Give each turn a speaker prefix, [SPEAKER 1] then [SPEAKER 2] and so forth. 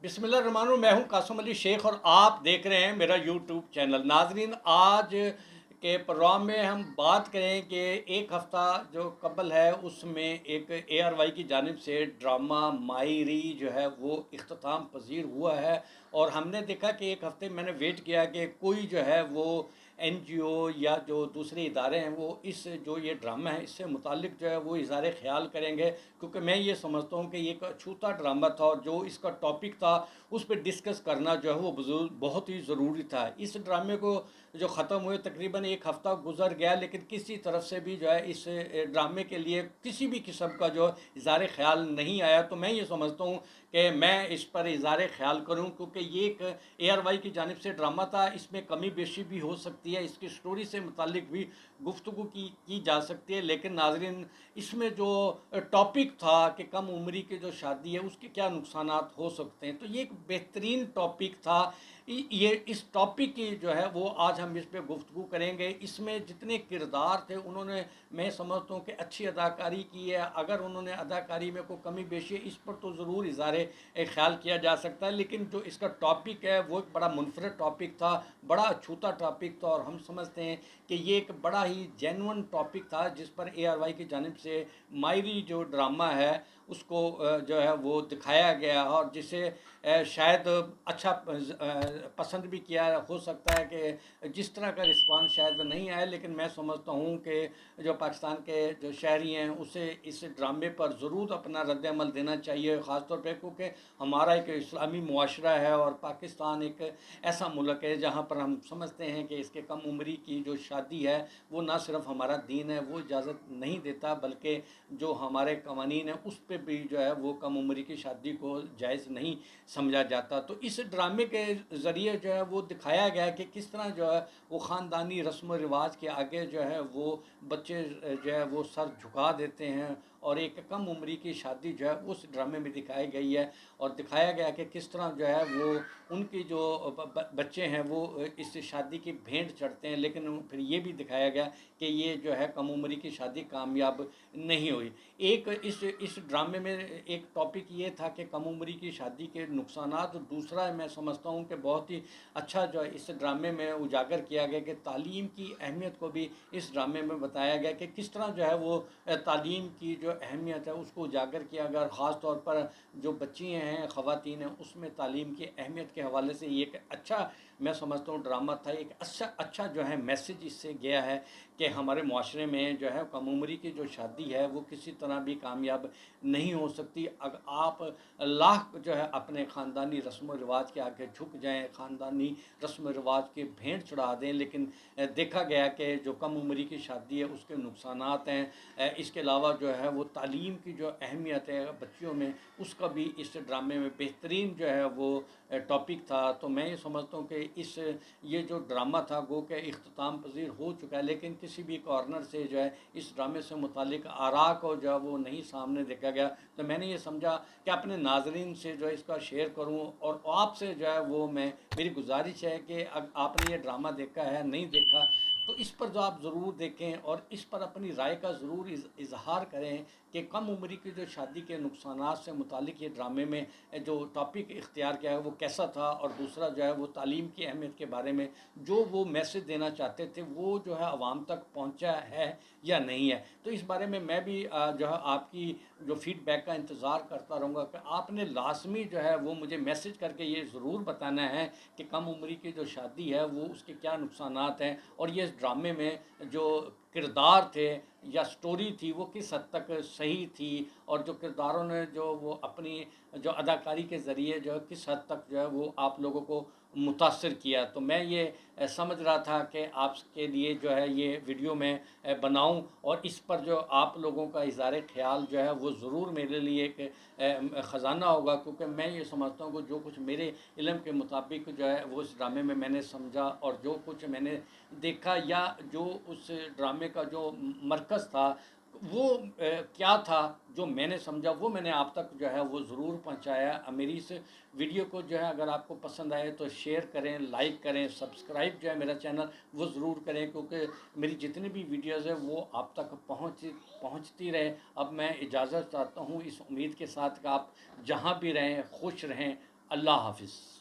[SPEAKER 1] बिस्मिल्लाहिर्रहमानिर्रहीम। मैं हूं कासिम अली शेख और आप देख रहे हैं मेरा यूट्यूब चैनल। नाजरीन, आज के प्रोग्राम में हम बात करें कि एक हफ़्ता जो कबल है उसमें एक ARY की जानिब से ड्रामा मायरी जो है वो इख्तिताम पजीर हुआ है। और हमने देखा कि एक हफ़्ते मैंने वेट किया कि कोई जो है वो NGO या जो दूसरे इदारे हैं वो इस जो ये ड्रामा है इससे मुतालिक जो है वो इज़हार ख्याल करेंगे, क्योंकि मैं ये समझता हूँ कि ये एक अछूता ड्रामा था और जो इसका टॉपिक था उस पर डिस्कस करना जो है वो बहुत ही ज़रूरी था। इस ड्रामे को जो ख़त्म हुए तकरीबन एक हफ़्ता गुजर गया, लेकिन किसी तरफ से भी जो है इस ड्रामे के लिए किसी भी किस्म का जो इज़हार ख्याल नहीं आया। तो मैं ये समझता हूँ कि मैं इस पर इज़हार ख्याल करूँ, क्योंकि ये एक ARY की जानिब से ड्रामा था। इसमें कमी बेशी भी हो सकती है, इसकी स्टोरी से मुतालिक भी गुफ्तगू की जा सकती है, लेकिन नाजरीन इसमें जो टॉपिक था कि कम उम्री की जो शादी है उसके क्या नुकसानात हो सकते हैं, तो ये एक बेहतरीन टॉपिक था। ये इस टॉपिक की जो है वो आज हम इस पर गुफ्तगू करेंगे। इसमें जितने किरदार थे उन्होंने, मैं समझता हूँ कि अच्छी अदाकारी की है। अगर उन्होंने अदाकारी में कोई कमी बेशी है इस पर तो ज़रूर इज़हार ख्याल किया जा सकता है, लेकिन जो इसका टॉपिक है वो एक बड़ा मुनफरद टॉपिक था, बड़ा अछूता टॉपिक था। और हम समझते हैं कि ये एक बड़ा ही जेन्युइन टॉपिक था जिस पर ARY की जानिब से मायरी जो ड्रामा है उसको जो है वो दिखाया गया, और जिसे शायद अच्छा पसंद भी किया हो सकता है कि जिस तरह का रिस्पांस शायद नहीं आया, लेकिन मैं समझता हूँ कि जो पाकिस्तान के जो शहरी हैं उसे इस ड्रामे पर ज़रूर अपना रद्द-ए-अमल देना चाहिए, ख़ास तौर पे क्योंकि हमारा एक इस्लामी मुआशरा है और पाकिस्तान एक ऐसा मुल्क है जहाँ पर हम समझते हैं कि इसके कम उम्री की जो शादी है वो ना सिर्फ हमारा दीन है वो इजाज़त नहीं देता, बल्कि जो हमारे कवानीन हैं उस पर भी जो है वो कम उम्री की शादी को जायज़ नहीं समझा जाता। तो इस ड्रामे के ज़रिए जो है वो दिखाया गया कि किस तरह जो है वो ख़ानदानी रस्म व रिवाज के आगे जो है वो बच्चे जो है वो सर झुका देते हैं, और एक कम उम्री की शादी जो है उस ड्रामे में दिखाई गई है। और दिखाया गया कि किस तरह जो है वो उनकी जो बच्चे हैं वो इस शादी की भेंट चढ़ते हैं, लेकिन फिर ये भी दिखाया गया कि ये जो है कम उम्री की शादी कामयाब नहीं हुई। एक इस ड्रामे में एक टॉपिक ये था कि कम उम्री की शादी के नुकसानात, और दूसरा मैं समझता हूँ कि बहुत ही अच्छा जो है इस ड्रामे में उजागर किया गया कि तालीम की अहमियत को भी इस ड्रामे में बताया गया कि किस तरह जो है वो तालीम की जो अहमियत है उसको उजागर किया गया। ख़ास तौर पर जो बच्चियाँ हैं, ख़वातीन हैं, उसमें तालीम की अहमियत के हवाले से ये एक अच्छा, मैं समझता हूँ ड्रामा था। एक अच्छा अच्छा जो है मैसेज इससे गया है कि हमारे माशरे में जो है कम उम्री की जो शादी है वो किसी तरह भी कामयाब नहीं हो सकती। अगर आप लाख जो है अपने ख़ानदानी रस्म व रिवाज के आगे झुक जाएं, ख़ानदानी रस्म व रिवाज के भेंट चढ़ा दें, लेकिन देखा गया कि जो कम उम्री की शादी है उसके नुकसानात हैं। इसके अलावा जो है वो तालीम की जो अहमियत है बच्चियों में उसका भी इस ड्रामे में बेहतरीन जो है वो टॉपिक था। तो मैं ये समझता हूँ कि ये जो ड्रामा था गो के इख्तिताम पजीर हो चुका है, लेकिन किसी भी कॉर्नर से जो है इस ड्रामे से मुतालिक आरा को जो है वो नहीं सामने देखा गया। तो मैंने ये समझा कि अपने नाजरीन से जो है इसका शेयर करूँ, और आपसे जो है वो मैं मेरी गुजारिश है कि अब आपने ये ड्रामा देखा है नहीं देखा तो इस पर जो आप ज़रूर देखें और इस पर अपनी राय का ज़रूर इजहार करें कि कम उम्री की जो शादी के नुकसानात से मुतालिक ये ड्रामे में जो टॉपिक इख्तियार किया है वो कैसा था, और दूसरा जो है वो तालीम की अहमियत के बारे में जो वो मैसेज देना चाहते थे वो जो है आवाम तक पहुंचा है या नहीं है। तो इस बारे में मैं भी जो है आपकी जो फीडबैक का इंतज़ार करता रहूँगा कि आपने लाजमी जो है वो मुझे मैसेज करके ये ज़रूर बताना है कि कम उम्री की जो शादी है वो उसके क्या नुकसानात हैं, और ये इस ड्रामे में जो किरदार थे या स्टोरी थी वो किस हद तक सही थी, और जो किरदारों ने जो वो अपनी जो अदाकारी के ज़रिए जो है किस हद तक जो है वो आप लोगों को मुतासर किया। तो मैं ये समझ रहा था कि आपके लिए जो है ये वीडियो मैं बनाऊं, और इस पर जो आप लोगों का इज़हार ख्याल जो है वो ज़रूर मेरे लिए एक ख़जाना होगा, क्योंकि मैं ये समझता हूँ कि जो कुछ मेरे इल्म के मुताबिक जो है वो इस ड्रामे में मैंने समझा, और जो कुछ मैंने देखा या जो उस ड्रामे का जो मरकज़ था वो क्या था जो मैंने समझा वो मैंने आप तक जो है वो ज़रूर पहुंचाया। मेरी इस वीडियो को जो है अगर आपको पसंद आए तो शेयर करें, लाइक करें, सब्सक्राइब जो है मेरा चैनल वो ज़रूर करें, क्योंकि मेरी जितनी भी वीडियोज़ है वो आप तक पहुंचती रहे। अब मैं इजाज़त चाहता हूँ इस उम्मीद के साथ कि आप जहाँ भी रहें खुश रहें, अल्लाह हाफिज़।